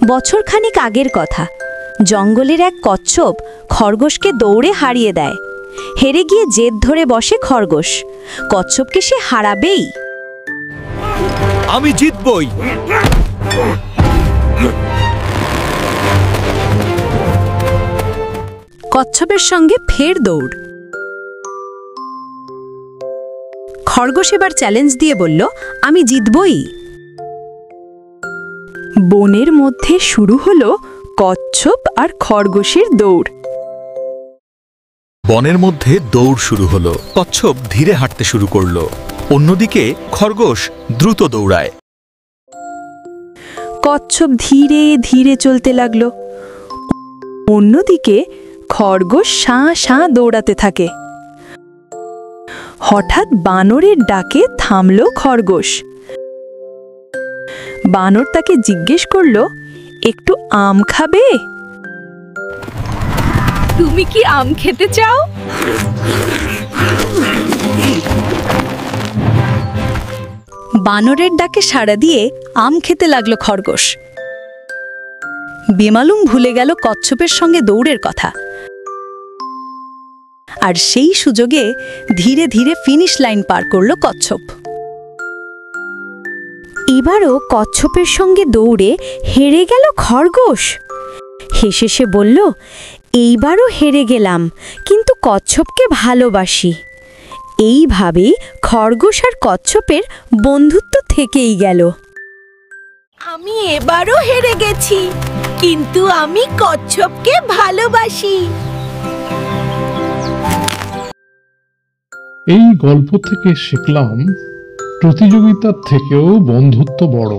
বছরখানেক আগের কথা। জঙ্গলের এক কচ্ছপ খরগোশকে দৌড়ে হারিয়ে দেয়। হেরে গিয়ে জেদ ধরে বসে খরগোশ। কচ্ছপকে সে হারাবেই। আমি জিতবই। কচ্ছপের সঙ্গে ফের দৌড়। খরগোশ এবার চ্যালেঞ্জ দিয়ে বলল, আমি জিতবই। বনের মধ্যে শুরু হলো কচ্ছপ আর খরগোশের দৌড়। বনের মধ্যে দৌড় শুরু হলো। কচ্ছপ ধীরে হাঁটতে শুরু করলো, অন্যদিকে খরগোশ দ্রুত দৌড়ায়। কচ্ছপ ধীরে ধীরে চলতে লাগলো, অন্যদিকে খরগোশ শাঁ শাঁ দৌড়াতে থাকে। হঠাৎ বানরের ডাকে থামল খরগোশ। বানর তাকে জিজ্ঞেস করলো, একটু আম খাবে? তুমি কি আম খেতে চাও? বানরের ডাকে সাড়া দিয়ে আম খেতে লাগলো খরগোশ। বেমালুম ভুলে গেল কচ্ছপের সঙ্গে দৌড়ের কথা। আর সেই সুযোগে ধীরে ধীরে ফিনিশ লাইন পার করল কচ্ছপ। এবারও কচ্ছপের সঙ্গে দৌড়ে হেরে গেল খরগোশ। হেসে সে বলল, এইবারও হেরে গেলাম, কিন্তু কচ্ছপকে ভালোবাসি। এইভাবেই খরগোশ আর কচ্ছপের বন্ধুত্ব থেকেই গেল। আমি এবারও হেরে গেছি, কিন্তু আমি কচ্ছপকে ভালোবাসি। এই গল্প থেকে শিখলাম, প্রতিযোগিতার থেকেও বন্ধুত্ব বড়।